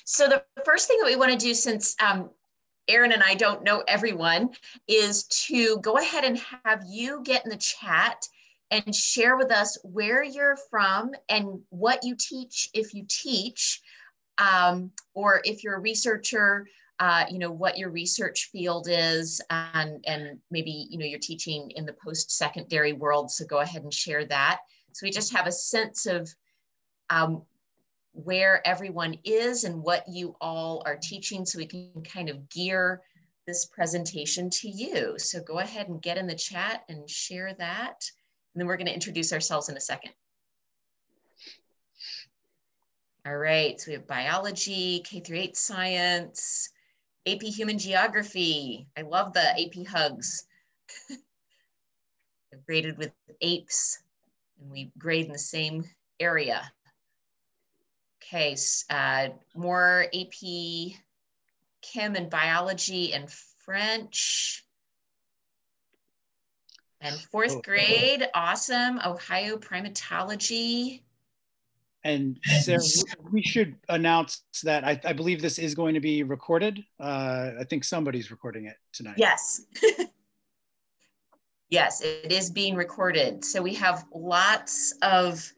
So the first thing that we want to do, since Aaron and I don't know everyone, is to go ahead and have you get in the chat and share with us where you're from and what you teach, if you teach, or if you're a researcher, what your research field is, and maybe, you're teaching in the post-secondary world. So go ahead and share that. So we just have a sense of where everyone is and what you all are teaching, so we can kind of gear this presentation to you. So go ahead and get in the chat and share that. And then we're going to introduce ourselves in a second. All right, so we have biology, K-8 science, AP human geography. I love the AP hugs. I've graded with apes, and we grade in the same area. Okay, more AP Chem and biology and French. And fourth grade, awesome. Ohio primatology. And Sarah, we should announce that I believe this is going to be recorded. I think somebody's recording it tonight. Yes. Yes, it is being recorded. So we have lots of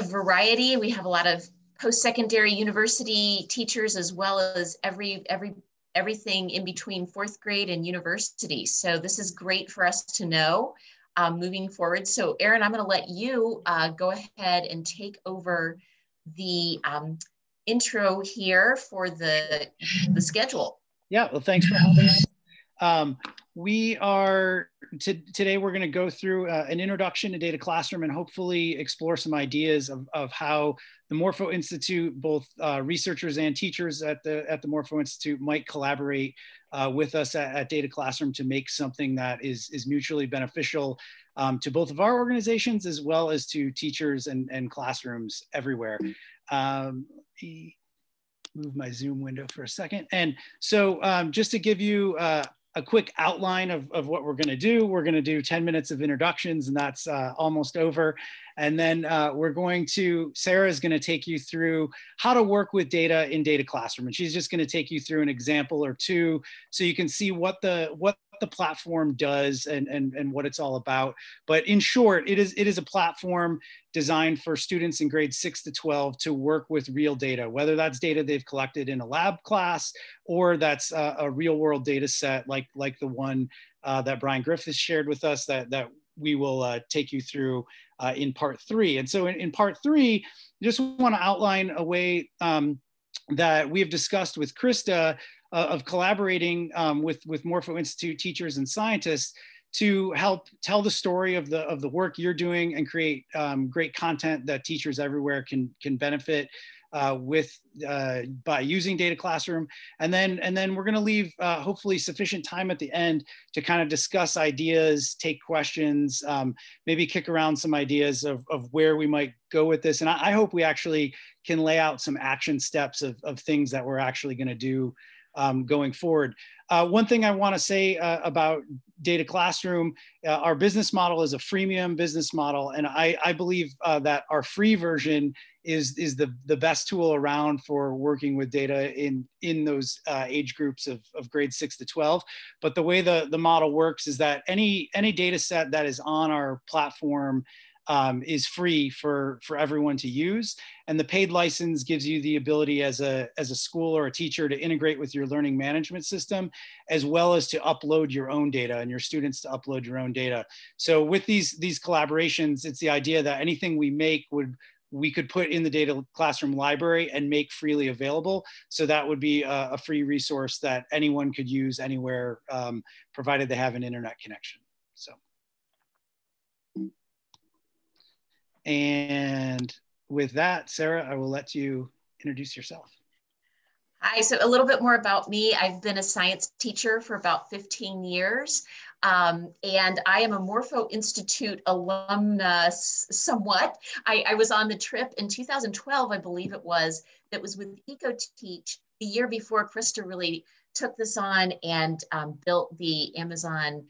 variety. We have a lot of post-secondary university teachers, as well as everything in between fourth grade and university. So this is great for us to know moving forward. So Aaron, I'm going to let you go ahead and take over the intro here for the schedule. Yeah, well, thanks for having us. Today we're going to go through an introduction to DataClassroom and hopefully explore some ideas of how the Morpho Institute, both researchers and teachers at the Morpho Institute, might collaborate with us at DataClassroom to make something that is mutually beneficial to both of our organizations as well as to teachers and classrooms everywhere. Move my Zoom window for a second. And so just to give you a quick outline of what we're going to do. We're going to do 10 minutes of introductions, and that's almost over. And then Sarah is going to take you through how to work with data in DataClassroom. And she's just going to take you through an example or two so you can see what the platform does and what it's all about. But in short, it is a platform designed for students in grades 6 to 12 to work with real data, whether that's data they've collected in a lab class or that's a real world data set like the one that Brian Griffiths shared with us that we will take you through in part 3. And so in part 3, I just want to outline a way that we have discussed with Krista of collaborating with Morpho Institute teachers and scientists to help tell the story of the work you're doing and create great content that teachers everywhere can benefit by using DataClassroom. And then we're going to leave hopefully sufficient time at the end to kind of discuss ideas, take questions, maybe kick around some ideas of where we might go with this. And I hope we actually can lay out some action steps of things that we're actually going to do going forward. One thing I want to say about DataClassroom, our business model is a freemium business model, and I believe that our free version is the best tool around for working with data in those age groups of grades 6 to 12. But the way the model works is that any data set that is on our platform is free for everyone to use. And the paid license gives you the ability as a school or a teacher to integrate with your learning management system, as well as to upload your own data and your students to upload your own data. So with these collaborations, it's the idea that anything we make we could put in the DataClassroom library and make freely available. So that would be a free resource that anyone could use anywhere, provided they have an internet connection. So. And with that, Sarah, I will let you introduce yourself. Hi, so a little bit more about me. I've been a science teacher for about 15 years, and I am a Morpho Institute alumnus somewhat. I was on the trip in 2012, I believe it was, that was with EcoTeach the year before Krista really took this on and built the Amazon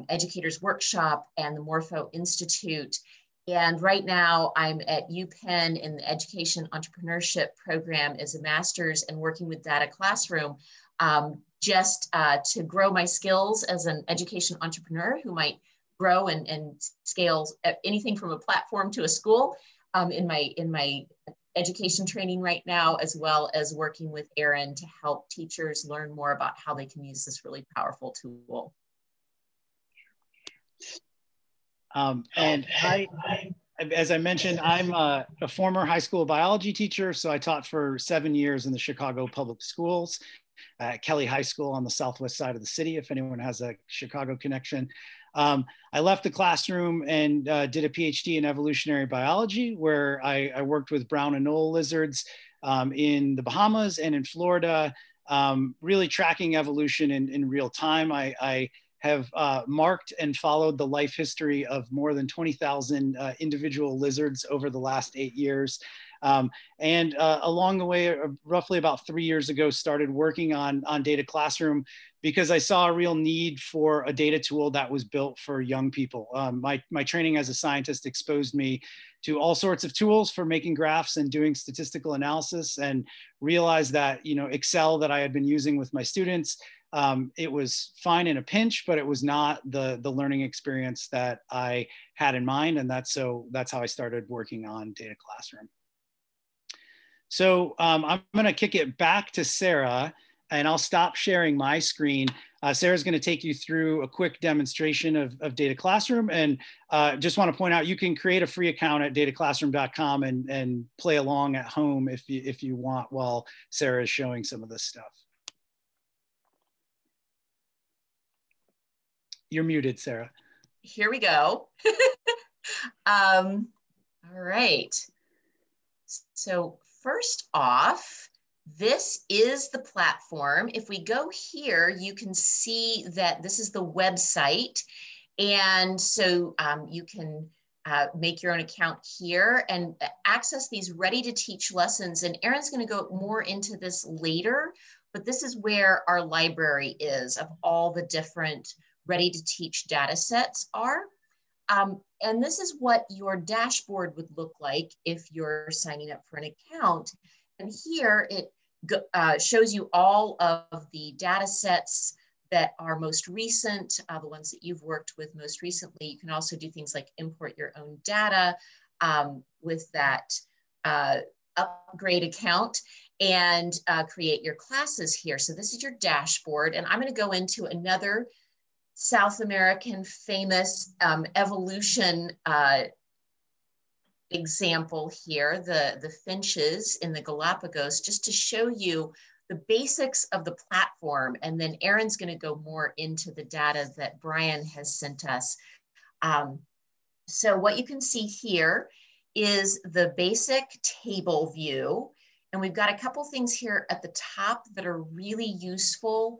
Educators Workshop and the Morpho Institute. And right now I'm at UPenn in the Education Entrepreneurship program as a master's and working with DataClassroom just to grow my skills as an education entrepreneur who might grow and scale anything from a platform to a school in my education training right now, as well as working with Erin to help teachers learn more about how they can use this really powerful tool. And as I mentioned, I'm a former high school biology teacher. So I taught for 7 years in the Chicago public schools at Kelly High School on the southwest side of the city, if anyone has a Chicago connection. I left the classroom and did a PhD in evolutionary biology, where I worked with brown and knoll lizards in the Bahamas and in Florida, really tracking evolution in real time. I have marked and followed the life history of more than 20,000 individual lizards over the last 8 years. And along the way, roughly about 3 years ago, started working on DataClassroom because I saw a real need for a data tool that was built for young people. My training as a scientist exposed me to all sorts of tools for making graphs and doing statistical analysis, and realized that, you know, Excel that I had been using with my students, it was fine in a pinch, but it was not the learning experience that I had in mind. And that's how I started working on DataClassroom. So I'm going to kick it back to Sarah, and I'll stop sharing my screen. Sarah's going to take you through a quick demonstration of DataClassroom. And just want to point out, you can create a free account at dataclassroom.com and play along at home if you want, while Sarah is showing some of this stuff. You're muted, Sarah. Here we go. All right. So first off, this is the platform. If we go here, you can see that this is the website. And so you can make your own account here and access these ready to teach lessons. And Erin's going to go more into this later, but this is where our library is of all the different ready to teach data sets are. And this is what your dashboard would look like if you're signing up for an account. And here it shows you all of the data sets that are most recent, the ones that you've worked with most recently. You can also do things like import your own data with that upgrade account, and create your classes here. So this is your dashboard, and I'm going to go into another South American famous evolution example here, the finches in the Galapagos, just to show you the basics of the platform. And then Erin's going to go more into the data that Brian has sent us. So what you can see here is the basic table view. And we've got a couple things here at the top that are really useful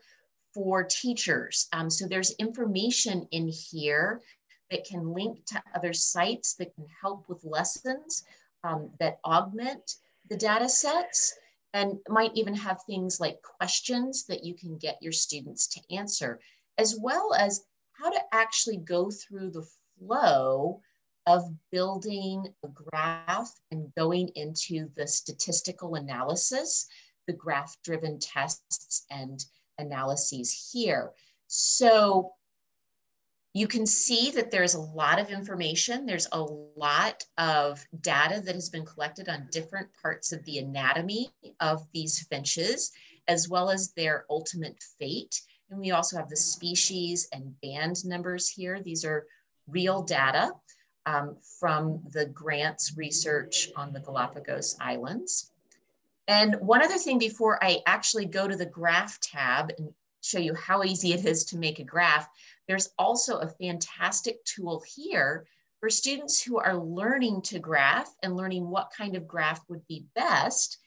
for teachers. So there's information in here that can link to other sites that can help with lessons that augment the data sets, and might even have things like questions that you can get your students to answer, as well as how to actually go through the flow of building a graph and going into the statistical analysis, the graph-driven tests and analyses here. So you can see that there's a lot of information. There's a lot of data that has been collected on different parts of the anatomy of these finches, as well as their ultimate fate. And we also have the species and band numbers here. These are real data from the grants research on the Galapagos Islands. And one other thing before I actually go to the graph tab and show you how easy it is to make a graph, there's also a fantastic tool here for students who are learning to graph and learning what kind of graph would be best.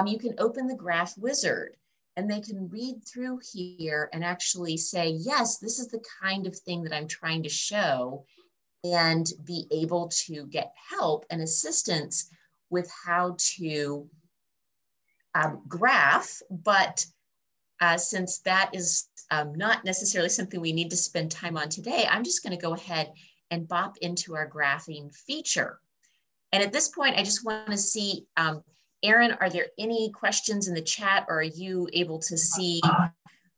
You can open the graph wizard and they can read through here and actually say, yes, this is the kind of thing that I'm trying to show, and be able to get help and assistance with how to graph. But since that is not necessarily something we need to spend time on today, I'm just going to go ahead and bop into our graphing feature. And at this point, I just want to see, Aaron, are there any questions in the chat, or are you able to see?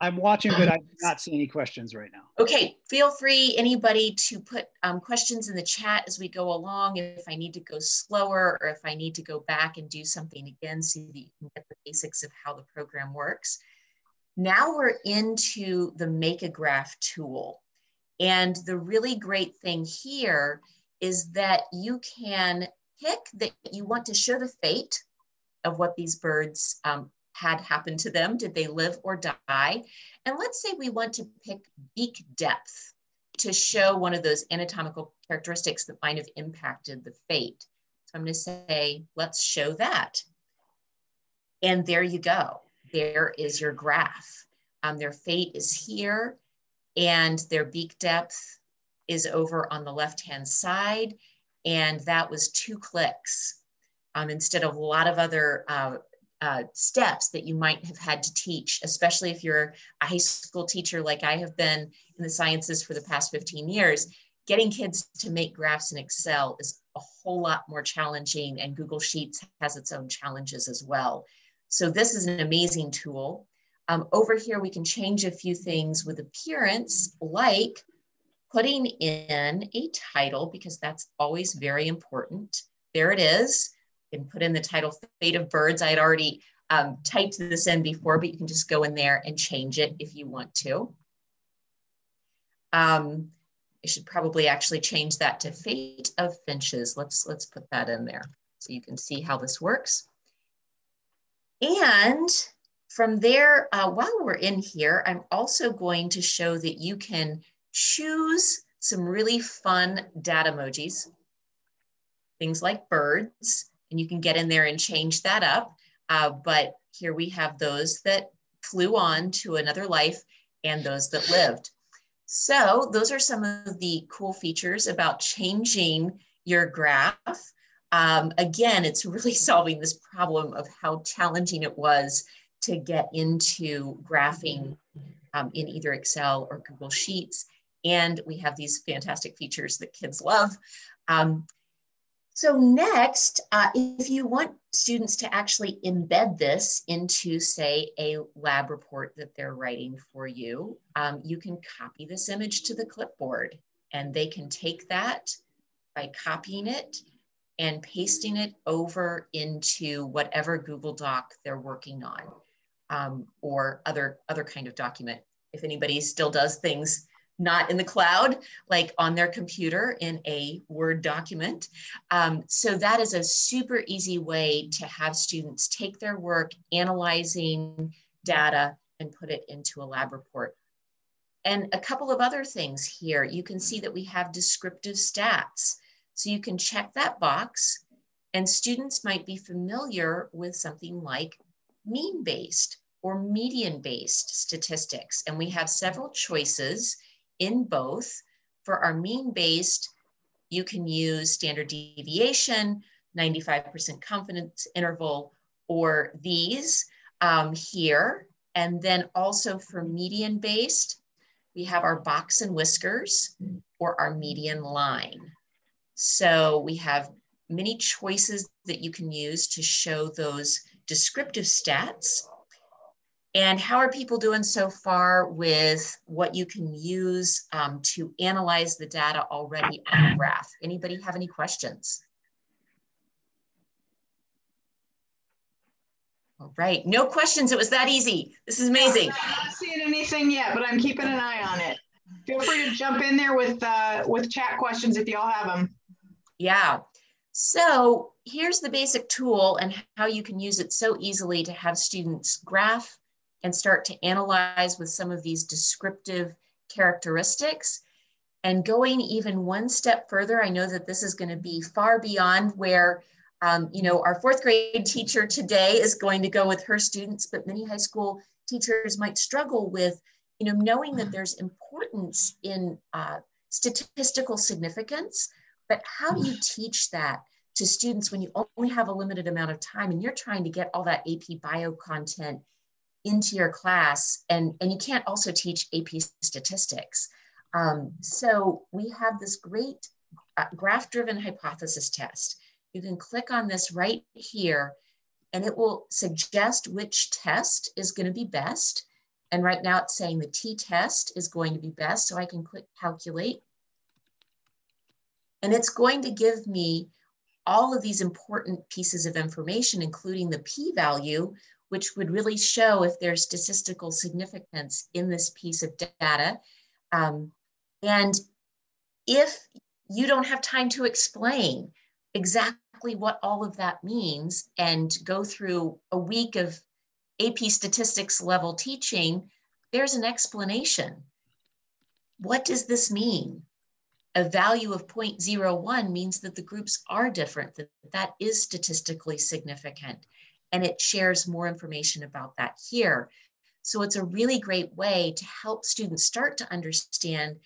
I'm watching, but I do not see any questions right now. Okay, feel free, anybody, to put questions in the chat as we go along. If I need to go slower, or if I need to go back and do something again so that you can get the basics of how the program works. Now we're into the Make a Graph tool. And the really great thing here is that you can pick that you want to show the fate of what these birds had happened to them. Did they live or die? And let's say we want to pick beak depth to show one of those anatomical characteristics that might have impacted the fate. So I'm going to say, let's show that. And there you go. There is your graph. Their fate is here, and their beak depth is over on the left-hand side. And that was 2 clicks instead of a lot of other steps that you might have had to teach, especially if you're a high school teacher like I have been in the sciences for the past 15 years. Getting kids to make graphs in Excel is a whole lot more challenging, and Google Sheets has its own challenges as well. So this is an amazing tool. Over here, we can change a few things with appearance, like putting in a title, because that's always very important. There it is. You can put in the title, Fate of Birds. I had already typed this in before, but you can just go in there and change it if you want to. I should probably actually change that to Fate of Finches. Let's put that in there so you can see how this works. And from there, while we're in here, I'm also going to show that you can choose some really fun data emojis, things like birds, and you can get in there and change that up. But here we have those that flew on to another life and those that lived. So those are some of the cool features about changing your graph. Again, it's really solving this problem of how challenging it was to get into graphing in either Excel or Google Sheets. And we have these fantastic features that kids love. So next, if you want students to actually embed this into, say, a lab report that they're writing for you, you can copy this image to the clipboard, and they can take that by copying it and pasting it over into whatever Google Doc they're working on, or other kind of document. If anybody still does things not in the cloud, like on their computer in a Word document. So that is a super easy way to have students take their work analyzing data and put it into a lab report. And a couple of other things here. You can see that we have descriptive stats. So you can check that box, and students might be familiar with something like mean-based or median-based statistics. And we have several choices in both. For our mean-based, you can use standard deviation, 95% confidence interval, or these here. And then also for median-based, we have our box and whiskers or our median line. So we have many choices that you can use to show those descriptive stats. And how are people doing so far with what you can use to analyze the data already on the graph? Anybody have any questions? All right, no questions. It was that easy. This is amazing. I'm not seeing anything yet, but I'm keeping an eye on it. Feel free to jump in there with chat questions if y'all have them. Yeah. So here's the basic tool and how you can use it so easily to have students graph and start to analyze with some of these descriptive characteristics. And going even one step further, I know that this is going to be far beyond where you know, our 4th grade teacher today is going to go with her students, but many high school teachers might struggle with, you know, knowing that there's importance in statistical significance, but how do you teach that to students when you only have a limited amount of time and you're trying to get all that AP bio content into your class, and you can't also teach AP statistics. So we have this great graph-driven hypothesis test. You can click on this right here, and it will suggest which test is going to be best. And right now it's saying the t-test is going to be best, so I can click calculate. And it's going to give me all of these important pieces of information, including the p-value, which would really show if there's statistical significance in this piece of data. And if you don't have time to explain exactly what all of that means and go through a week of AP statistics level teaching, there's an explanation. What does this mean? A value of 0.01 means that the groups are different, that is statistically significant, and it shares more information about that here. So it's a really great way to help students start to understand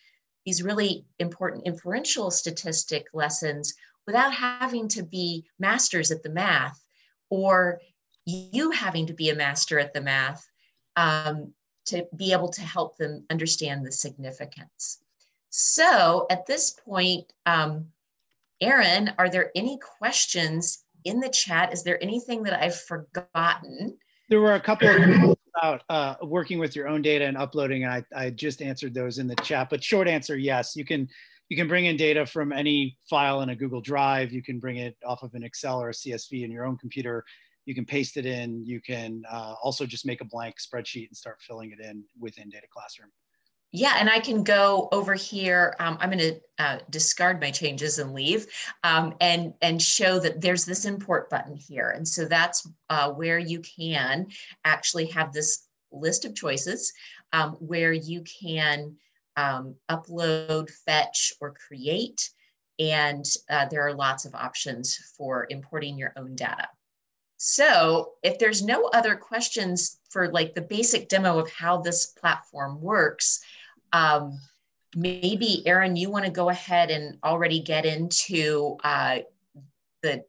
these really important inferential statistic lessons without having to be masters at the math, or you having to be a master at the math to be able to help them understand the significance. So at this point, Aaron, are there any questions in the chat? Is there anything that I've forgotten? There were a couple of questions about working with your own data and uploading, and I just answered those in the chat. But short answer, yes, you can bring in data from any file in a Google Drive. You can bring it off of an Excel or a CSV in your own computer. You can paste it in. You can also just make a blank spreadsheet and start filling it in within DataClassroom. Yeah, and I can go over here. I'm going to discard my changes and leave and show that there's this import button here. And so that's where you can actually have this list of choices where you can upload, fetch, or create. And there are lots of options for importing your own data. So if there's no other questions for like the basic demo of how this platform works, maybe Aaron, you want to go ahead and already get into the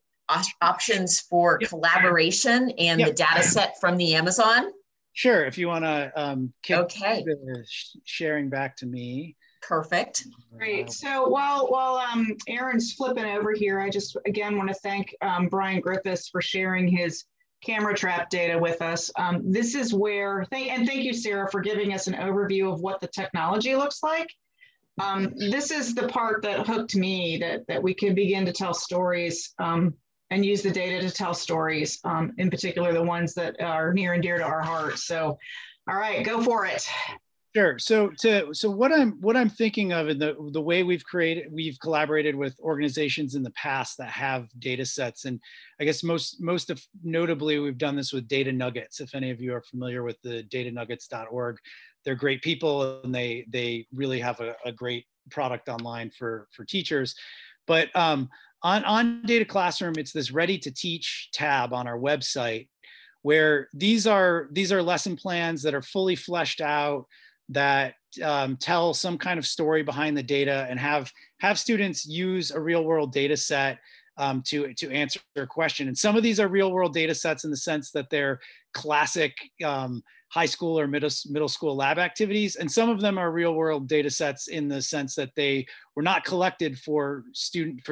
options for collaboration and the data set from the Amazon? Sure, if you want to kick okay. the sharing back to me. Perfect. Great. So while Aaron's flipping over here, I just again want to thank Brian Griffiths for sharing his camera trap data with us. This is where, thank you, Sarah, for giving us an overview of what the technology looks like. This is the part that hooked me, that we can begin to tell stories and use the data to tell stories, in particular, the ones that are near and dear to our hearts. So, all right, go for it. Sure. So what I'm thinking of in the way we've collaborated with organizations in the past that have data sets, and I guess most notably we've done this with Data Nuggets. If any of you are familiar with the datanuggets.org, they're great people and they really have a great product online for teachers. But on DataClassroom, it's this Ready to Teach tab on our website where these are lesson plans that are fully fleshed out, that tell some kind of story behind the data, and have students use a real world data set to answer their question. And some of these are real world data sets in the sense that they're classic high school or middle school lab activities. And some of them are real world data sets in the sense that they were not collected for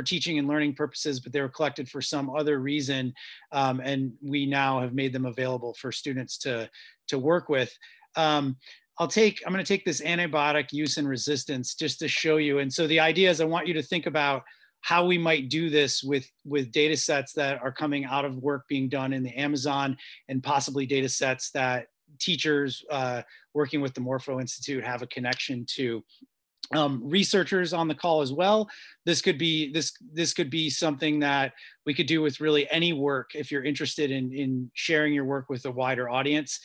teaching and learning purposes, but they were collected for some other reason. And we now have made them available for students to work with. I'm going to take this antibiotic use and resistance just to show you. And so the idea is I want you to think about how we might do this with data sets that are coming out of work being done in the Amazon, and possibly data sets that teachers working with the Morpho Institute have a connection to. Researchers on the call as well. This could be something that we could do with really any work if you're interested in sharing your work with a wider audience.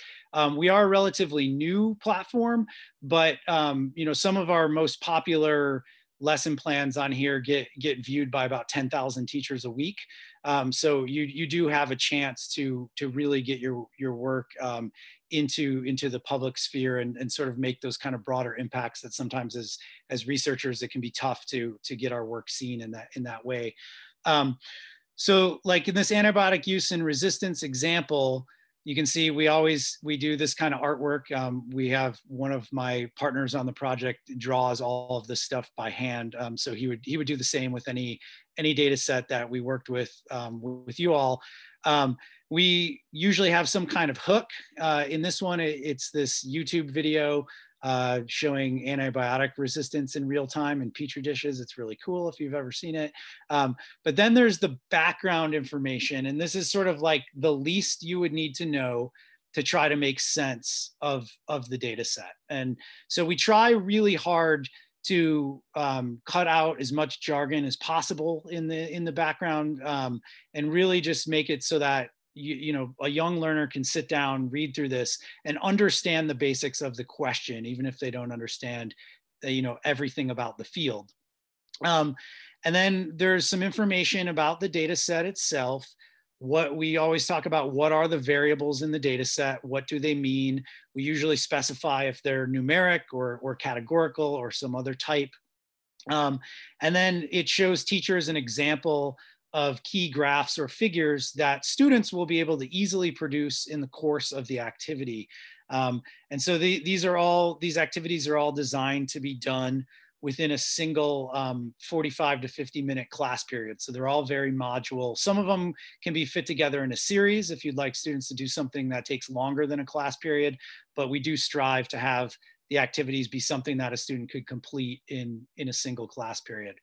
We are a relatively new platform, but some of our most popular lesson plans on here get viewed by about 10,000 teachers a week. So you do have a chance to really get your work into the public sphere and sort of make those kind of broader impacts that sometimes as researchers it can be tough to get our work seen in that way. So like in this antibiotic use and resistance example, you can see we do this kind of artwork. We have one of my partners on the project draws all of this stuff by hand. So he would do the same with any data set that we worked with you all. We usually have some kind of hook. In this one, it's this YouTube video showing antibiotic resistance in real time in Petri dishes. It's really cool if you've ever seen it. But then there's the background information, and this is sort of like the least you would need to know to try to make sense of the data set. And so we try really hard to cut out as much jargon as possible in the background, and really just make it so that you know, a young learner can sit down, read through this, and understand the basics of the question, even if they don't understand, you know, everything about the field. And then there's some information about the data set itself. What we always talk about, what are the variables in the data set? What do they mean? We usually specify if they're numeric or categorical or some other type. And then it shows teachers an example of key graphs or figures that students will be able to easily produce in the course of the activity. And so these activities are all designed to be done within a single 45 to 50 minute class period. So they're all very modular. Some of them can be fit together in a series if you'd like students to do something that takes longer than a class period, but we do strive to have the activities be something that a student could complete in a single class period.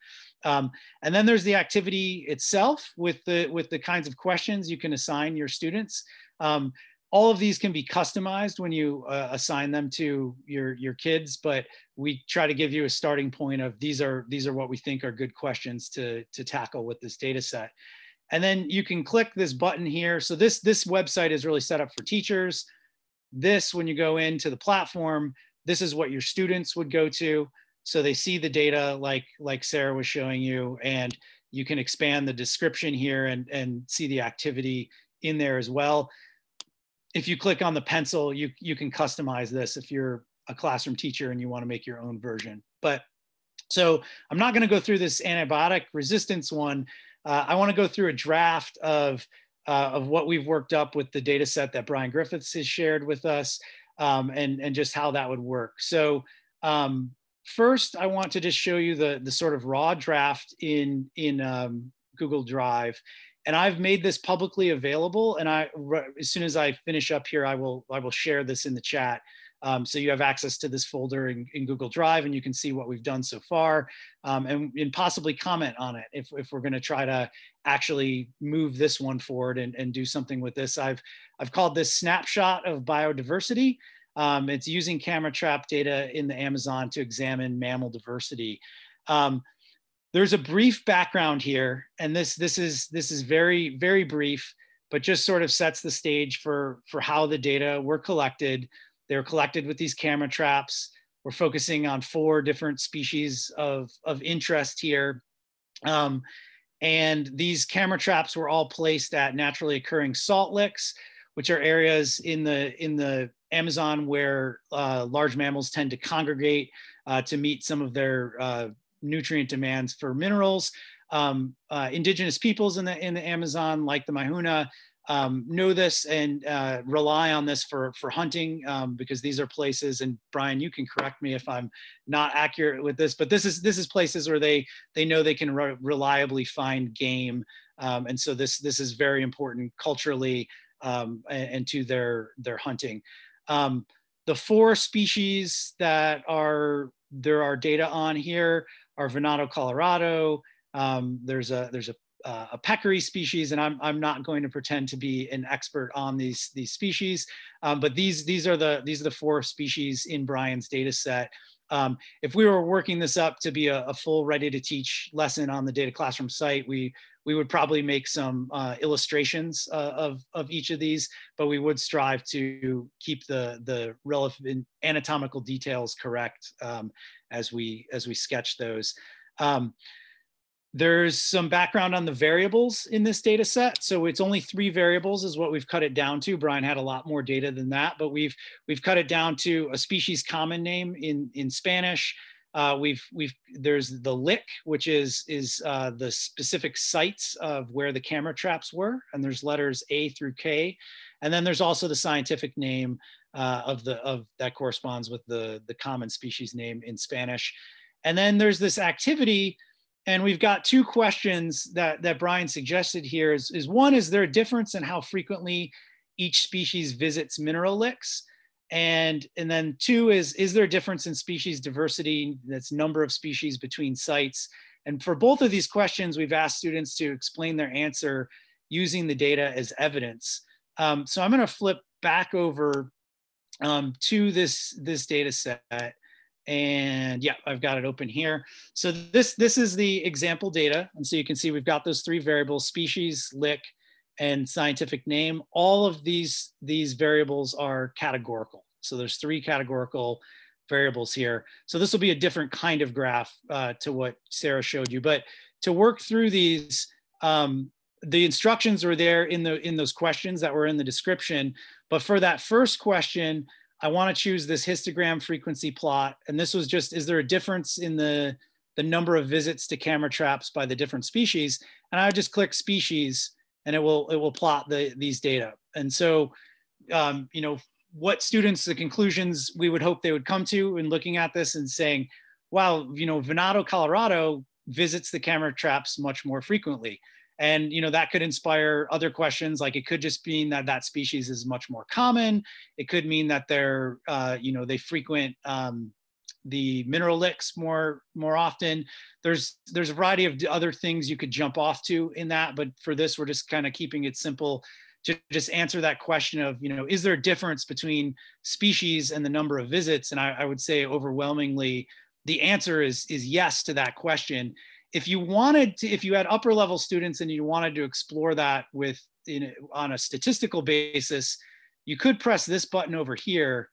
And then there's the activity itself with the kinds of questions you can assign your students. All of these can be customized when you assign them to your kids, but we try to give you a starting point of these are what we think are good questions to tackle with this data set. And then you can click this button here. So this website is really set up for teachers. This, when you go into the platform, this is what your students would go to. So they see the data like Sarah was showing you, and you can expand the description here and see the activity in there as well. If you click on the pencil, you can customize this if you're a classroom teacher and you want to make your own version. But so I'm not going to go through this antibiotic resistance one. I want to go through a draft of what we've worked up with the data set that Brian Griffiths has shared with us, and just how that would work. So first, I want to just show you the sort of raw draft in Google Drive. And I've made this publicly available. And as soon as I finish up here, I will share this in the chat. So you have access to this folder in Google Drive, and you can see what we've done so far, and possibly comment on it if we're going to try to actually move this one forward and do something with this. I've called this Snapshot of Biodiversity. It's using camera trap data in the Amazon to examine mammal diversity. There's a brief background here, and this is very, very brief, but just sort of sets the stage for how the data were collected. They were collected with these camera traps. We're focusing on 4 different species of interest here. And these camera traps were all placed at naturally occurring salt licks, which are areas in the Amazon where large mammals tend to congregate to meet some of their nutrient demands for minerals. Indigenous peoples in the Amazon, like the Mahuna, know this and rely on this for hunting, because these are places, and Brian, you can correct me if I'm not accurate with this, but this is places where they know they can reliably find game, and so this is very important culturally and to their hunting. The 4 species that there are data on here are Venado colorado. There's a peccary species, and I'm not going to pretend to be an expert on these species, but these are the 4 species in Brian's data set. If we were working this up to be a full ready to teach lesson on the DataClassroom site, we would probably make some illustrations of each of these, but we would strive to keep the relevant anatomical details correct as we sketch those. There's some background on the variables in this data set. So it's only 3 variables is what we've cut it down to. Brian had a lot more data than that, but we've cut it down to a species common name in Spanish, There's the lick, which is the specific sites of where the camera traps were, and there's letters A through K, and then there's also the scientific name of that corresponds with the common species name in Spanish. And then there's this activity, and we've got two questions that Brian suggested here. Is one, is there a difference in how frequently each species visits mineral licks? And then two is there a difference in species diversity, that's number of species between sites? And for both of these questions, we've asked students to explain their answer using the data as evidence. So I'm gonna flip back over to this data set. And yeah, I've got it open here. So this is the example data. And so you can see we've got those three variables: species, lick, and scientific name. All of these variables are categorical. So there's three categorical variables here. So this will be a different kind of graph to what Sarah showed you. But to work through these, the instructions were there in those questions that were in the description. But for that first question, I want to choose this histogram frequency plot. And this was just, is there a difference in the number of visits to camera traps by the different species? And I would just click species, and it will plot these data. And so, you know, what students, the conclusions we would hope they would come to in looking at this and saying, wow, you know, Venado, Colorado visits the camera traps much more frequently. And, you know, that could inspire other questions. Like, it could just mean that that species is much more common. It could mean that they're, you know, they frequent the mineral licks more often. There's a variety of other things you could jump off to in that, but for this, we're just kind of keeping it simple to just answer that question of, you know, is there a difference between species and the number of visits? And I would say overwhelmingly, the answer is yes to that question. If you wanted to, if you had upper level students and you wanted to explore that with, on a statistical basis, you could press this button over here.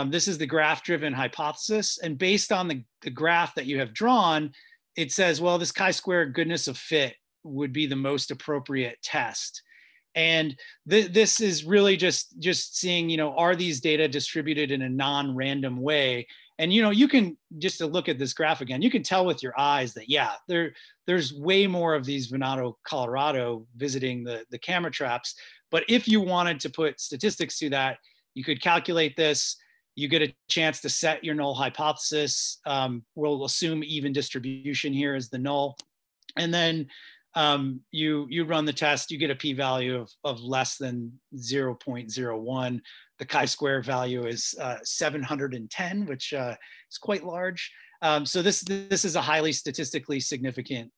This is the graph-driven hypothesis. And based on the graph that you have drawn, it says, well, this chi-square goodness of fit would be the most appropriate test. And this is really just seeing, you know, are these data distributed in a non-random way? And, you know, you can, just to look at this graph again, you can tell with your eyes that, yeah, there's way more of these Venado, Colorado visiting the camera traps. But if you wanted to put statistics to that, you could calculate this. You get a chance to set your null hypothesis. We'll assume even distribution here is the null. And then you run the test, you get a p-value of less than 0.01. The chi-square value is 710, which is quite large. So this is a highly statistically significant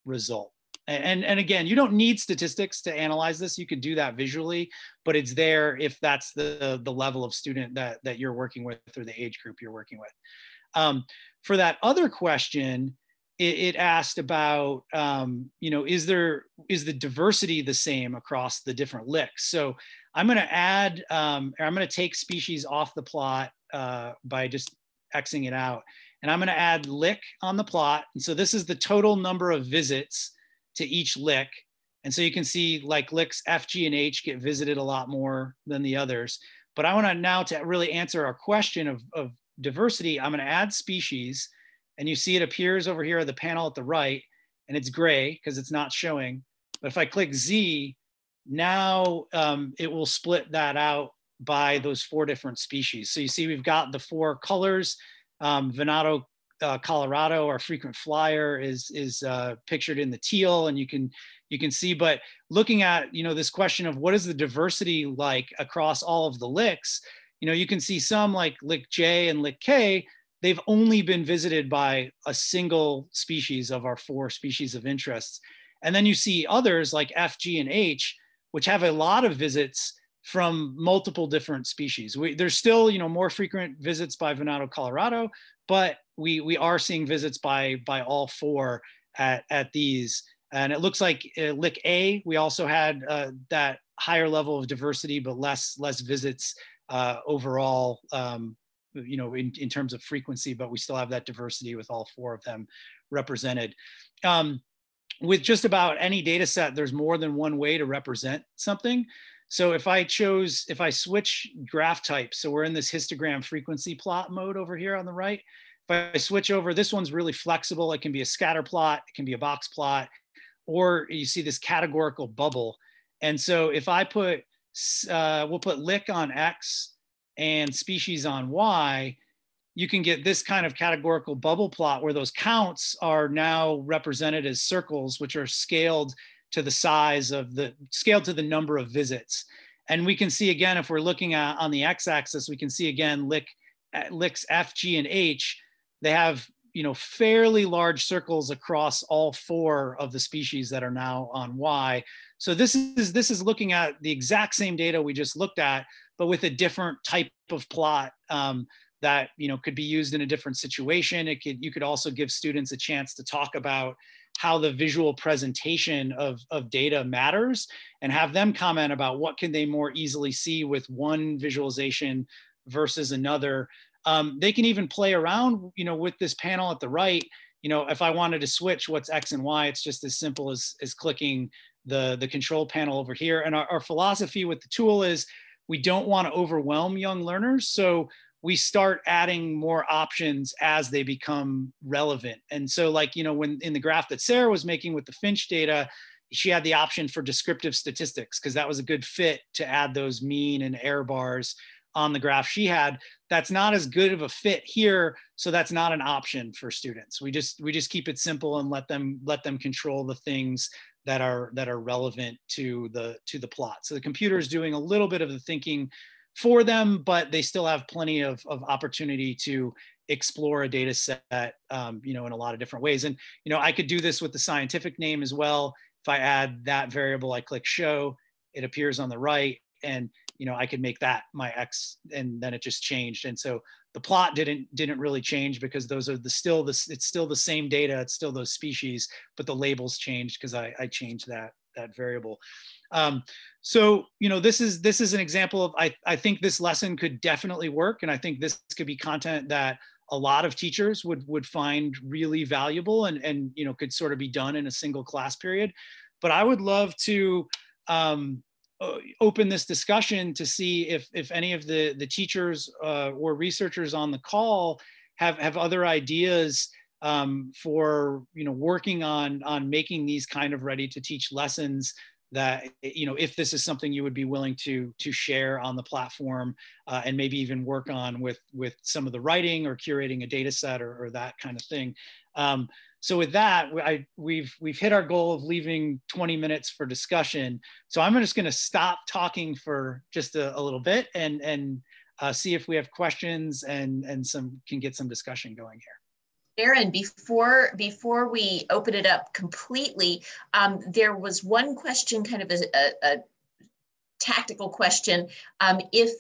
result. And again, you don't need statistics to analyze this. You could do that visually, but it's there if that's the level of student that you're working with, or the age group you're working with. For that other question, it asked about, you know, is the diversity the same across the different licks? So I'm going to add, or I'm going to take species off the plot by just Xing it out. And I'm going to add lick on the plot. And so this is the total number of visits to each lick. And so you can see, like, licks F, G, and H get visited a lot more than the others. But I want to now, to really answer our question of diversity, I'm going to add species. And you see it appears over here at the panel at the right, and it's gray because it's not showing. But if I click Z, now it will split that out by those 4 different species. So you see we've got the 4 colors. Venado, Colorado, our frequent flyer, is pictured in the teal, and you can see. But looking at, you know, this question of what is the diversity like across all of the licks, you know, you can see some like lick J and lick K, they've only been visited by a single species of our 4 species of interest. And then you see others like F, G, and H, which have a lot of visits from multiple different species. There's still, you know, more frequent visits by Venado, Colorado, but we are seeing visits by all 4 at these. And it looks like lick A, we also had that higher level of diversity, but less visits overall, you know, in terms of frequency, but we still have that diversity with all 4 of them represented. With just about any data set, there's more than one way to represent something. So if I switch graph types, so we're in this histogram frequency plot mode over here on the right. If If I switch over, this one's really flexible. It can be a scatter plot, it can be a box plot, or you see this categorical bubble. And so if I put, we'll put lick on X and species on Y, you can get this kind of categorical bubble plot where those counts are now represented as circles, which are scaled to the size of scaled to the number of visits. And we can see again, if we're looking at on the X-axis, we can see again, licks F, G, and H, they have, you know, fairly large circles across all 4 of the species that are now on Y. So this is looking at the exact same data we just looked at, but with a different type of plot that, you know, could be used in a different situation. You could also give students a chance to talk about how the visual presentation of data matters, and have them comment about what can they more easily see with one visualization versus another. They can even play around, you know, with this panel at the right. You know, if I wanted to switch what's X and Y, it's just as simple as clicking the control panel over here. And our philosophy with the tool is we don't want to overwhelm young learners. So we start adding more options as they become relevant. And so, like, you know, when in the graph that Sarah was making with the Finch data, she had the option for descriptive statistics because that was a good fit to add those mean and error bars on the graph she had. That's not as good of a fit here, so that's not an option for students. We just keep it simple and let them control the things that are relevant to the plot. So the computer is doing a little bit of the thinking for them, but they still have plenty of opportunity to explore a data set, you know, in a lot of different ways. And, you know, I could do this with the scientific name as well. If I add that variable, I click show, it appears on the right, and, you know, I could make that my X, and then it just changed. And so the plot didn't really change because those are it's still the same data, it's still those species, but the labels changed because I changed that variable. So, you know, this is an example of, I think this lesson could definitely work. And I think this could be content that a lot of teachers would find really valuable and, you know, could sort of be done in a single class period. But I would love to open this discussion to see if any of the teachers or researchers on the call have other ideas for, you know, working on making these kind of ready to teach lessons that, you know, if this is something you would be willing to share on the platform and maybe even work on with some of the writing or curating a data set or that kind of thing. So with that, we've hit our goal of leaving 20 minutes for discussion. So I'm just going to stop talking for just a little bit and see if we have questions and can get some discussion going here. Erin, before we open it up completely, there was one question, kind of a tactical question. If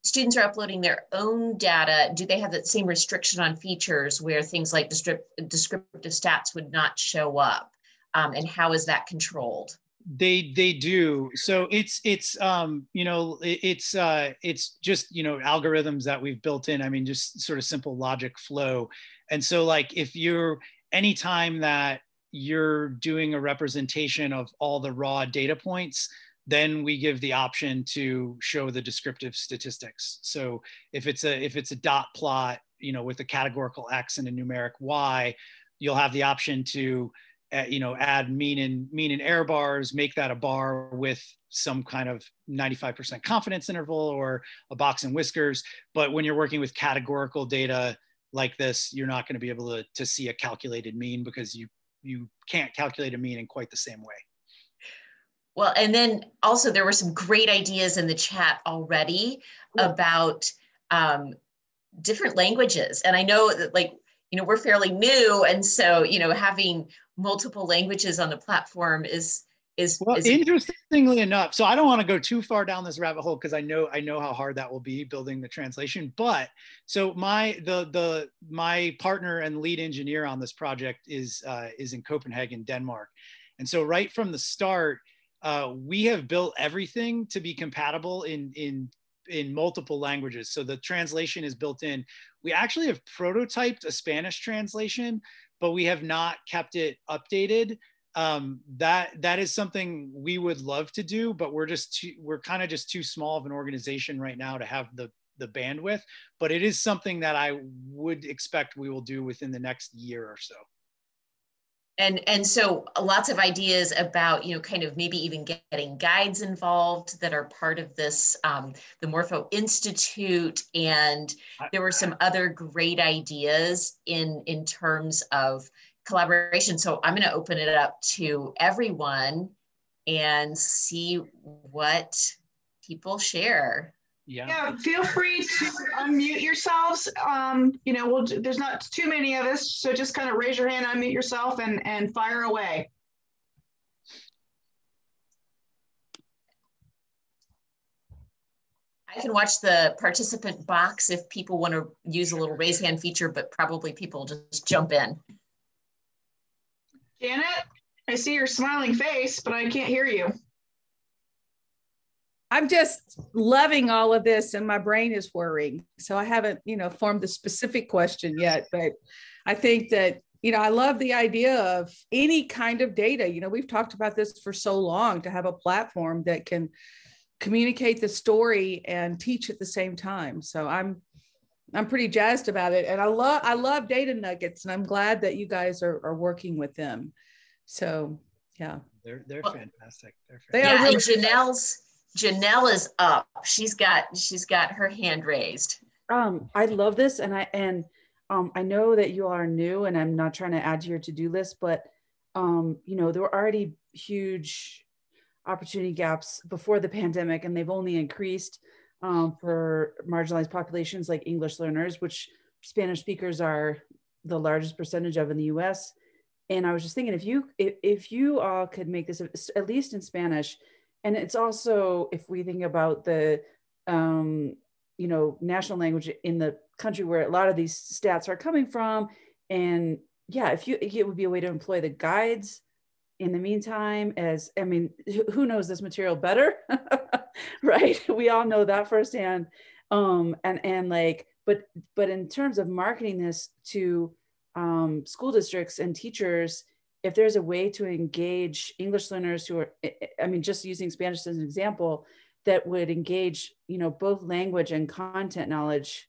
students are uploading their own data, do they have that same restriction on features where things like descriptive stats would not show up? And how is that controlled? They do. So it's you know, it's just, you know, algorithms that we've built in. I mean, just sort of simple logic flow. And so, like, if you're, anytime that you're doing a representation of all the raw data points, then we give the option to show the descriptive statistics. So if it's a dot plot, you know, with a categorical X and a numeric Y, you'll have the option to you know, add mean and error bars, make that a bar with some kind of 95% confidence interval or a box and whiskers. But when you're working with categorical data like this, you're not going to be able to see a calculated mean because you can't calculate a mean in quite the same way. Well, and then also there were some great ideas in the chat already about different languages. And I know that, like, you know, we're fairly new. And so, you know, having multiple languages on the platform is well, interestingly enough, so I don't want to go too far down this rabbit hole because I know how hard that will be building the translation. But so my partner and lead engineer on this project is in Copenhagen, Denmark. And so right from the start, we have built everything to be compatible in multiple languages. So the translation is built in. We actually have prototyped a Spanish translation, but we have not kept it updated. That is something we would love to do, but we're kind of just too small of an organization right now to have the the bandwidth, but it is something that I would expect we will do within the next year or so. And so lots of ideas about, you know, kind of maybe even getting guides involved that are part of this, the Morpho Institute. And there were some other great ideas in terms of collaboration. So I'm going to open it up to everyone and see what people share. Yeah, feel free to unmute yourselves. You know, there's not too many of us, so just kind of raise your hand, unmute yourself, and fire away. I can watch the participant box if people want to use a little raise hand feature, but probably people just jump in. Janet, I see your smiling face, but I can't hear you. I'm just loving all of this and my brain is whirring. So I haven't, you know, formed the specific question yet, but I think that, you know, I love the idea of any kind of data. You know, we've talked about this for so long, to have a platform that can communicate the story and teach at the same time. So I'm pretty jazzed about it. And I love data nuggets, and I'm glad that you guys are working with them. So yeah. They're fantastic. They are really Janelle is up. She's got her hand raised. I love this, and I know that you are new, and I'm not trying to add to your to-do list, but you know, there were already huge opportunity gaps before the pandemic, and they've only increased for marginalized populations like English learners, which Spanish speakers are the largest percentage of in the U.S. And I was just thinking, if you all could make this at least in Spanish. And it's also, if we think about the, you know, national language in the country where a lot of these stats are coming from. And yeah, it would be a way to employ the guides in the meantime, as, I mean, who knows this material better, right? We all know that firsthand. And like, but in terms of marketing this to school districts and teachers, if there's a way to engage English learners who are, I mean, just using Spanish as an example, that would engage, you know, both language and content knowledge,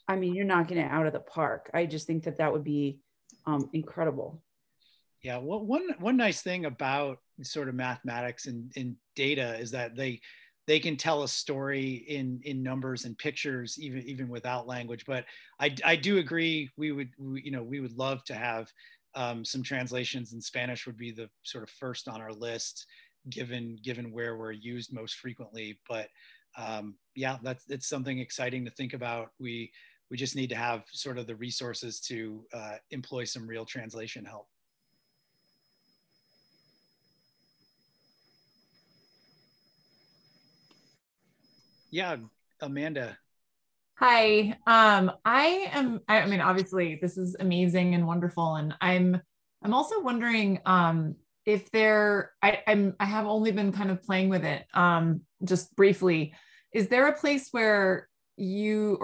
I mean, you're knocking it out of the park. I just think that would be incredible. Yeah, well, one nice thing about sort of mathematics and data is that they can tell a story in numbers and pictures, even without language. But I do agree, we would love to have some translations in Spanish. Would be the sort of first on our list, given where we're used most frequently. But yeah, it's something exciting to think about. We just need to have sort of the resources to employ some real translation help. Yeah, Amanda. Hi. I mean, obviously this is amazing and wonderful. And I'm also wondering if I have only been kind of playing with it just briefly. Is there a place where you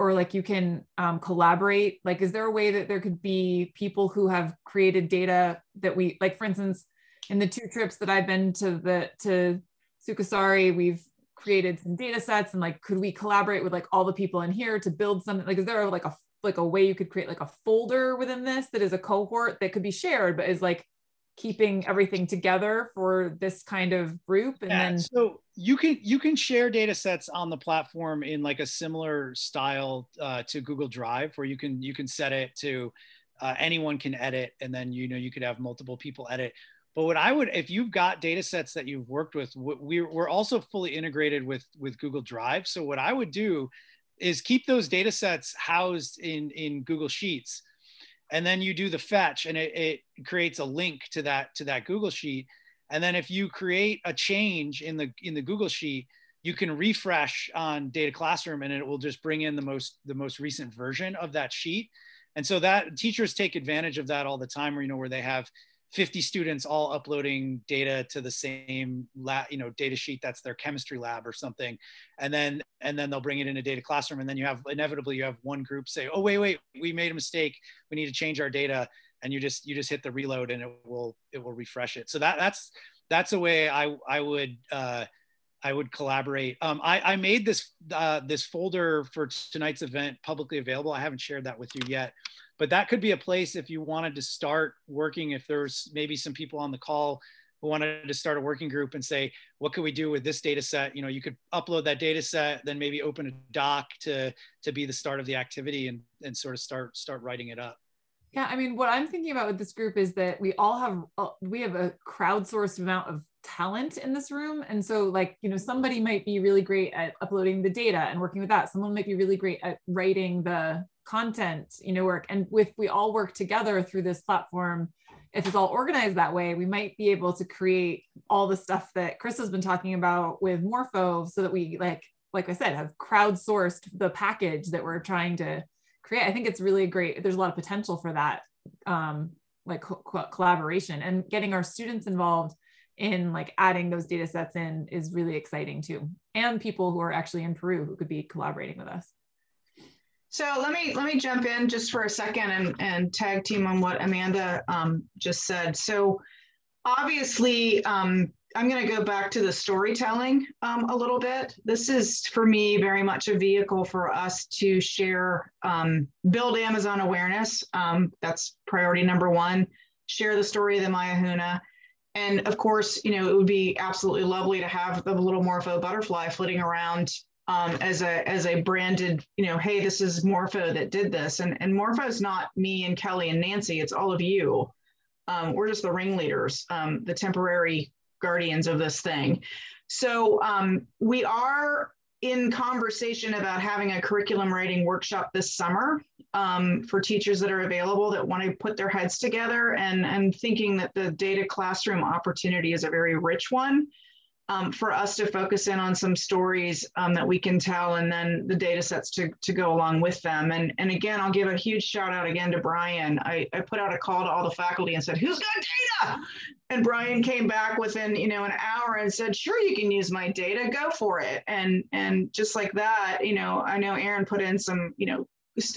can collaborate? Like, is there a way that there could be people who have created data that we, like, for instance, in the 2 trips that I've been to Sukasari, we've created some data sets, and like, could we collaborate with like all the people in here to build something? Like, is there like a way you could create like a folder within this that is a cohort that could be shared, but is like keeping everything together for this kind of group? And then so you can share data sets on the platform in like a similar style to Google Drive, where you can set it to anyone can edit, and then you could have multiple people edit. But what I would, if you've got data sets that you've worked with, we're also fully integrated with Google Drive. So what I would do is keep those data sets housed in Google Sheets, and then you do the fetch, and it creates a link to that Google Sheet. And then if you create a change in the Google Sheet, you can refresh on DataClassroom, and it will just bring in the most recent version of that sheet. And so that teachers take advantage of that all the time, where they have 50 students all uploading data to the same data sheet that's their chemistry lab or something, and then they'll bring it into DataClassroom, and then you have one group say, oh wait, we made a mistake, we need to change our data, and you just hit the reload, and it will refresh it. So that's a way I would I would collaborate. I made this this folder for tonight's event publicly available. I haven't shared that with you yet, but that could be a place if you wanted to start working, if there's maybe some people on the call who wanted to start a working group and say, what can we do with this data set? You know, you could upload that data set, then maybe open a doc to be the start of the activity and sort of start writing it up. Yeah, I mean, what I'm thinking about with this group is that we all have a crowdsourced amount of talent in this room. And so like, you know, somebody might be really great at uploading the data and working with that. Someone might be really great at writing the content, you know, work. And if we all work together through this platform, if it's all organized that way, we might be able to create all the stuff that Chris has been talking about with Morpho, so that we like I said, have crowdsourced the package that we're trying to create. I think it's really great. There's a lot of potential for that, like collaboration, and getting our students involved in like adding those data sets in is really exciting too. And people who are actually in Peru who could be collaborating with us. So let me jump in just for a second and tag team on what Amanda just said. So obviously, I'm going to go back to the storytelling a little bit. This is, for me, very much a vehicle for us to share, build Amazon awareness. That's priority number one. Share the story of the Maya Huna. And of course, you know, it would be absolutely lovely to have the little Morpho butterfly flitting around as a branded, you know, hey, this is Morpho that did this. And Morpho is not me and Kelly and Nancy, it's all of you. We're just the ringleaders, the temporary guardians of this thing. So we are in conversation about having a curriculum writing workshop this summer for teachers that are available that want to put their heads together, and thinking that the DataClassroom opportunity is a very rich one for us to focus in on some stories that we can tell, and then the data sets to go along with them. And again, I'll give a huge shout out again to Brian. I put out a call to all the faculty and said, who's got data? And Brian came back within, you know, an hour and said, sure, you can use my data, go for it. And just like that, you know, I know Aaron put in some, you know,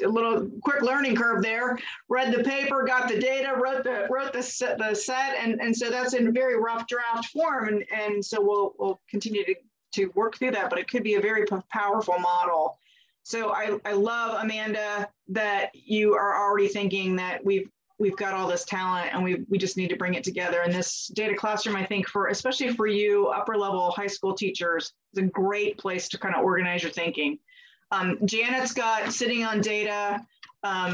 a little quick learning curve there, read the paper, got the data, wrote the set, and so that's in very rough draft form, and so we'll continue to work through that, but it could be a very powerful model. So I love, Amanda, that you are already thinking that we've got all this talent and we just need to bring it together. And this DataClassroom, I think, especially for you upper level high school teachers, is a great place to kind of organize your thinking. Janet's got sitting on data,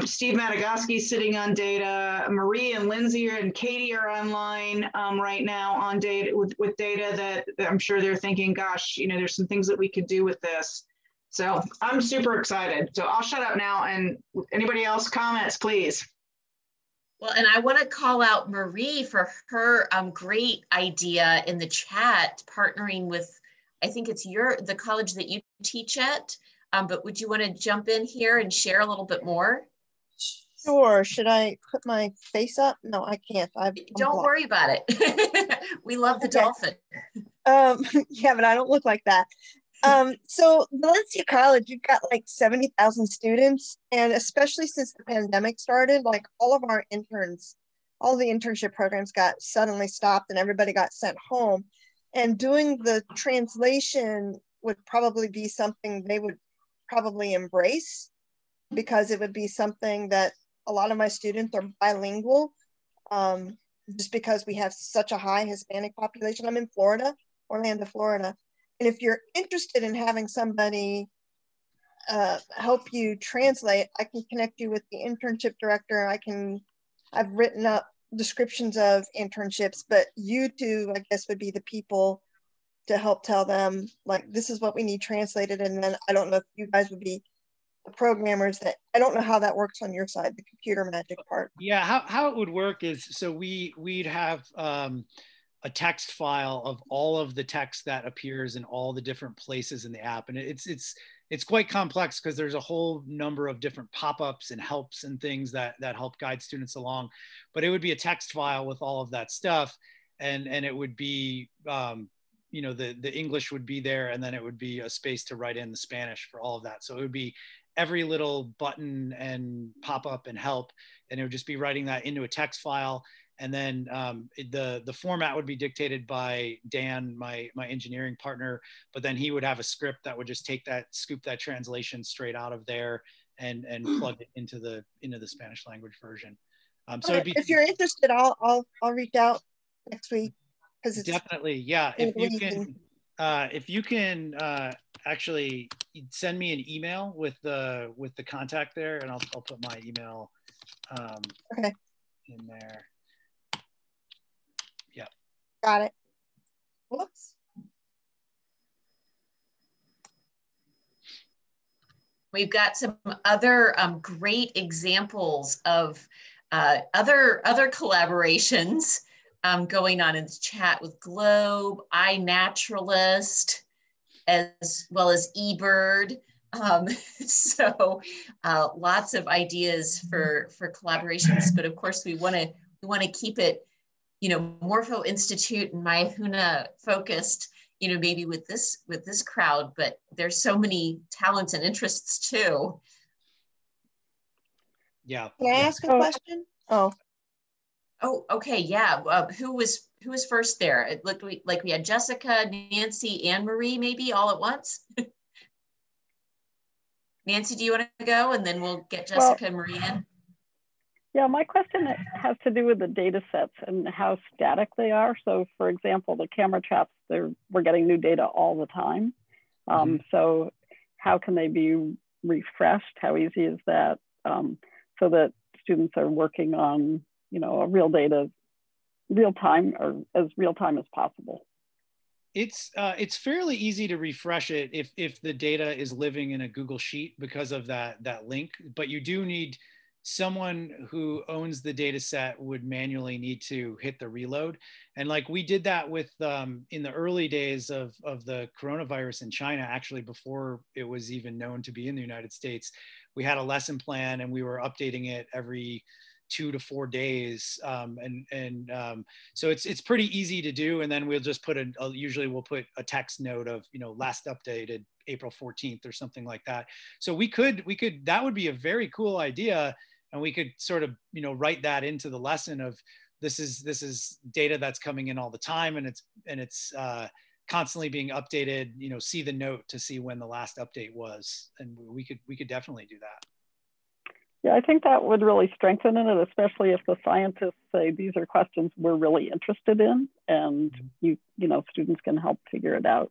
Steve Madagasky's sitting on data, Marie and Lindsay and Katie are online right now on data with data that I'm sure they're thinking, gosh, you know, there's some things that we could do with this. So I'm super excited. So I'll shut up now, and anybody else comments, please. Well, and I want to call out Marie for her great idea in the chat, partnering with, I think it's the college that you teach at. But would you want to jump in here and share a little bit more? Sure. Should I put my face up? No, I can't. Don't worry about it. We love the dolphin. Yeah, but I don't look like that. So Valencia College, you've got like 70,000 students, and especially since the pandemic started, like all of our interns, all the internship programs got suddenly stopped and everybody got sent home. And doing the translation would probably be something they would probably embrace, because it would be something that a lot of my students are bilingual, just because we have such a high Hispanic population. I'm in Florida, Orlando, Florida. And if you're interested in having somebody help you translate, I can connect you with the internship director. I've written up descriptions of internships, but you two, I guess, would be the people to help tell them, like, this is what we need translated. And then I don't know if you guys would be the programmers that, I don't know how that works on your side, the computer magic part. Yeah, how it would work is, so we'd have a text file of all of the text that appears in all the different places in the app. And it's quite complex because there's a whole number of different pop-ups and helps and things that help guide students along. But it would be a text file with all of that stuff. And it would be, you know, the English would be there, and then it would be a space to write in the Spanish for all of that. So it would be every little button and pop up and help, and it would just be writing that into a text file. And then the format would be dictated by Dan, my engineering partner, but then he would have a script that would just scoop that translation straight out of there and plug it into the Spanish language version. So it'd be, if you're interested, I'll reach out next week, because it's definitely, yeah. If you can actually send me an email with the contact there, and I'll put my email okay in there. Yeah. Got it. Whoops. We've got some other great examples of other collaborations going on in the chat with Globe, iNaturalist, as well as eBird. So lots of ideas for collaborations, but of course we want to keep it, Morpho Institute and Maihuna focused, maybe with this crowd, but there's so many talents and interests too. Yeah. Can I ask a question? Oh, okay, yeah. Who was first there? It looked like we had Jessica, Nancy, and Marie, maybe all at once. Nancy, do you want to go, and then we'll get Jessica and Marie in? Yeah, my question has to do with the data sets and how static they are. So for example, the camera traps, we're getting new data all the time. So how can they be refreshed? How easy is that? So that students are working on, a real time or as real time as possible. It's fairly easy to refresh it if the data is living in a Google Sheet because of that link, but you do need someone who owns the data set would manually need to hit the reload. And like we did that with in the early days of the coronavirus in China, actually before it was even known to be in the United States, we had a lesson plan and we were updating it every 2 to 4 days. So it's pretty easy to do. And then we'll just put usually we'll put a text note of, last updated April 14th or something like that. So we could, that would be a very cool idea. And we could sort of, write that into the lesson of this is data that's coming in all the time, and it's constantly being updated. See the note to see when the last update was, and we could definitely do that. Yeah, I think that would really strengthen it, especially if the scientists say these are questions we're really interested in, and students can help figure it out.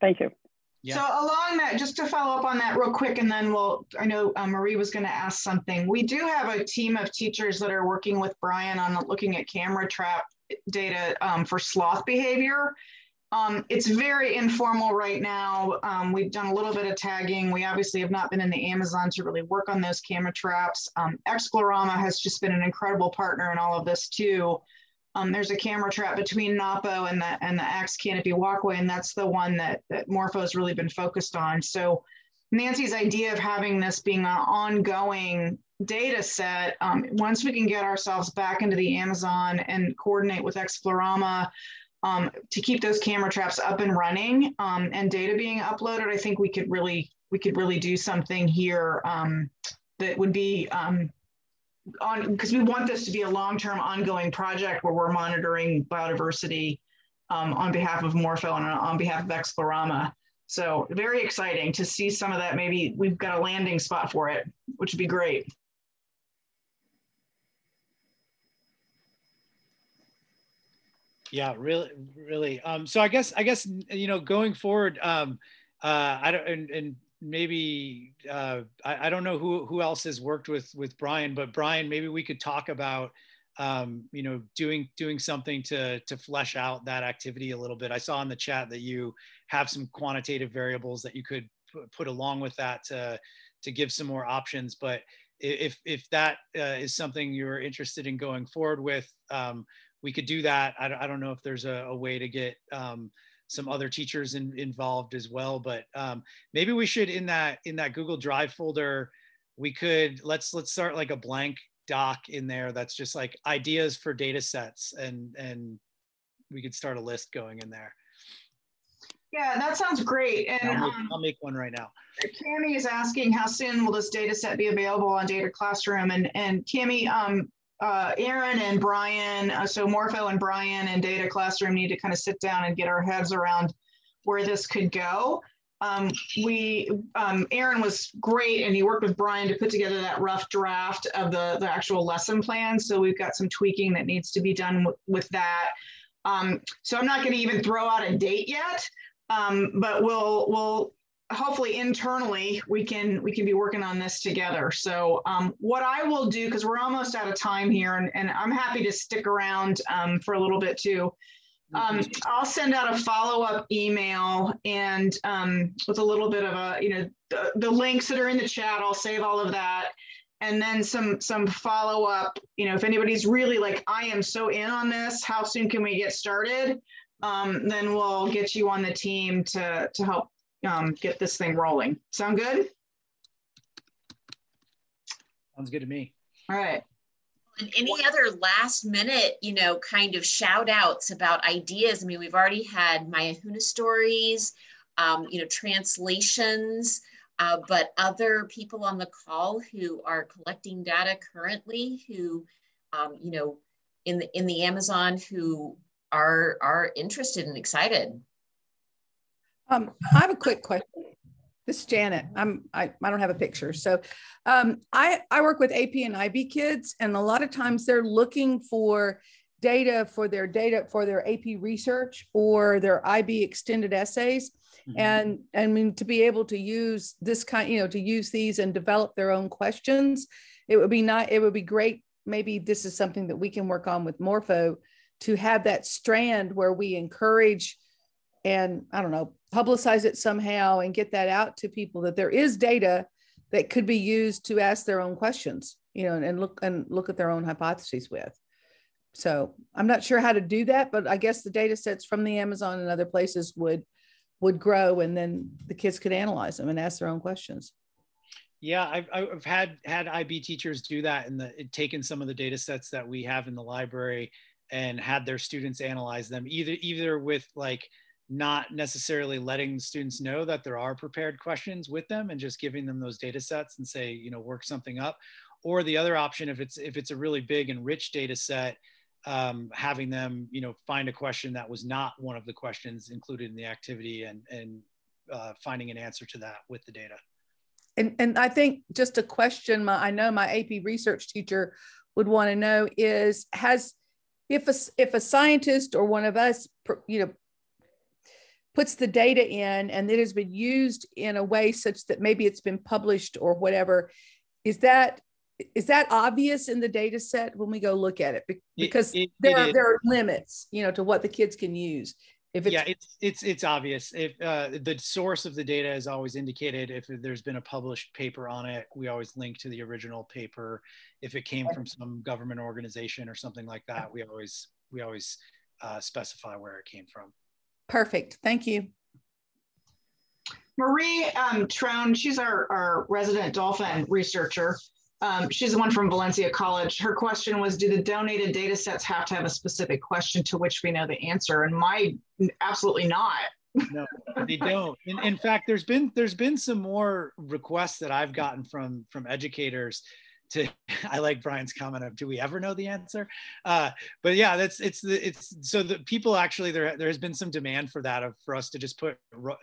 Thank you. Yeah. So along that, just to follow up on that real quick, and then I know Marie was going to ask something. We do have a team of teachers that are working with Brian on looking at camera trap data for sloth behavior. It's very informal right now. We've done a little bit of tagging. We obviously have not been in the Amazon to really work on those camera traps. Explorama has just been an incredible partner in all of this too. There's a camera trap between Napo and the Axe Canopy Walkway, and that's the one that Morpho has really been focused on. So Nancy's idea of having this being an ongoing data set, once we can get ourselves back into the Amazon and coordinate with Explorama to keep those camera traps up and running and data being uploaded, I think we could really do something here that would be because we want this to be a long-term ongoing project where we're monitoring biodiversity on behalf of Morpho and on behalf of Explorama. So very exciting to see some of that. Maybe we've got a landing spot for it, which would be great. Yeah, really. So I guess going forward, I don't and maybe I don't know who else has worked with Brian, but Brian, maybe we could talk about doing something to flesh out that activity a little bit. I saw in the chat that you have some quantitative variables that you could put along with that to give some more options. But if that is something you're interested in going forward with, we could do that. I don't know if there's a way to get some other teachers involved as well, but maybe we should in that Google Drive folder, we could let's start like a blank doc in there that's just like ideas for data sets, and we could start a list going in there. Yeah, that sounds great. And I'll make one right now. Cami is asking how soon will this data set be available on DataClassroom, and Cami, Aaron and Brian, so Morpho and Brian and DataClassroom need to kind of sit down and get our heads around where this could go. Aaron was great, and he worked with Brian to put together that rough draft of the actual lesson plan. So we've got some tweaking that needs to be done with that. So I'm not going to even throw out a date yet, but we'll hopefully internally we can be working on this together. So what I will do, because we're almost out of time here, and I'm happy to stick around for a little bit too. I'll send out a follow-up email and with a little bit of a, the links that are in the chat, I'll save all of that. And then some follow-up, if anybody's really like, I am so in on this, how soon can we get started? Then we'll get you on the team to help get this thing rolling. Sound good? Sounds good to me. All right. And any other last minute, kind of shout outs about ideas? I mean, we've already had Maya Huna stories, translations, but other people on the call who are collecting data currently, who, in the Amazon, who are interested and excited. I have a quick question. This is Janet. I don't have a picture. So I work with AP and IB kids, and a lot of times they're looking for data for their AP research or their IB extended essays. Mm-hmm. And I mean, to be able to use this kind, to use these and develop their own questions, it would be great. Maybe this is something that we can work on with Morpho to have that strand where we encourage and, I don't know, publicize it somehow and get that out to people that there is data that could be used to ask their own questions, and look at their own hypotheses with. So I'm not sure how to do that, but I guess the data sets from the Amazon and other places would grow, and then the kids could analyze them and ask their own questions. Yeah, I've had IB teachers do that, and taken some of the data sets that we have in the library and had their students analyze them, either with like not necessarily letting students know that there are prepared questions with them and just giving them those data sets and say, work something up. Or the other option, if it's a really big and rich data set, having them, find a question that was not one of the questions included in the activity and finding an answer to that with the data. And I think just a question I know my AP research teacher would want to know is, if a scientist or one of us, puts the data in and it has been used in a way such that maybe it's been published or whatever, is that obvious in the data set when we go look at it? Because there are limits, to what the kids can use. It's obvious. If the source of the data is always indicated, if there's been a published paper on it, we always link to the original paper. If it came from some government organization or something like that, we always specify where it came from. Perfect. Thank you. Marie Trone, she's our resident dolphin researcher. She's the one from Valencia College. Her question was, do the donated data sets have to have a specific question to which we know the answer? And absolutely not. No, they don't. In fact, there's been some more requests that I've gotten from educators I like Brian's comment of, do we ever know the answer? But yeah, it's so the people actually, there has been some demand for that, for us to just put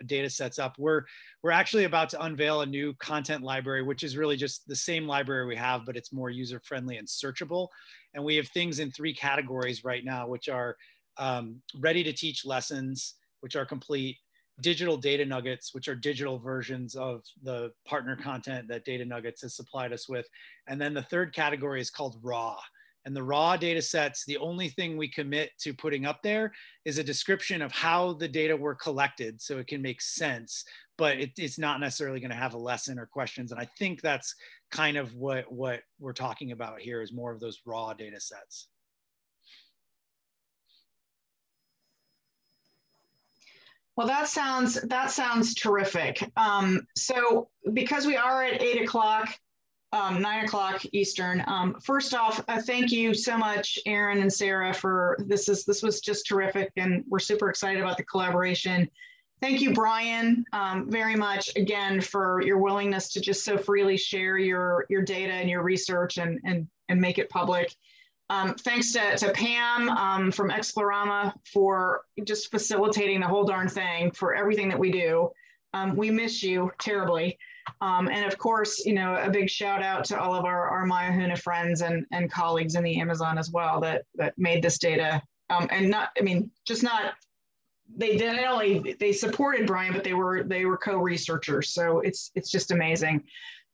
data sets up. We're actually about to unveil a new content library, which is really just the same library we have, but it's more user-friendly and searchable. And we have things in 3 categories right now, which are ready to teach lessons, which are complete; digital data nuggets, which are digital versions of the partner content that Data Nuggets has supplied us with. And then the 3rd category is called raw. And the raw data sets, the only thing we commit to putting up there is a description of how the data were collected so it can make sense, but it's not necessarily going to have a lesson or questions. And I think that's kind of what we're talking about here, is more of those raw data sets. Well, that sounds terrific. So because we are at 8 o'clock, 9 o'clock Eastern, first off, thank you so much, Aaron and Sarah, for this was just terrific, and we're super excited about the collaboration. Thank you, Brian, very much again for your willingness to just so freely share your data and your research and make it public. Thanks to Pam from Explorama for just facilitating the whole darn thing, for everything that we do. We miss you terribly. And of course, you know, a big shout out to all of our Mayahuna friends and colleagues in the Amazon as well that made this data. And not, I mean, just not, they didn't only, they supported Brian, but they were co-researchers. So it's just amazing.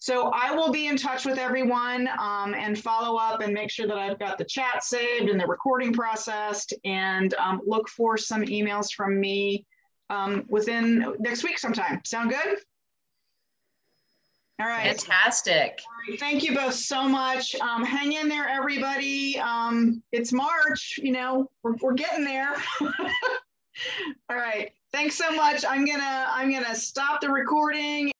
So I will be in touch with everyone and follow up and make sure that I've got the chat saved and the recording processed, and look for some emails from me within next week sometime. Sound good? All right. Fantastic. All right. Thank you both so much. Hang in there, everybody. It's March, you know, we're getting there. All right. Thanks so much. I'm gonna stop the recording.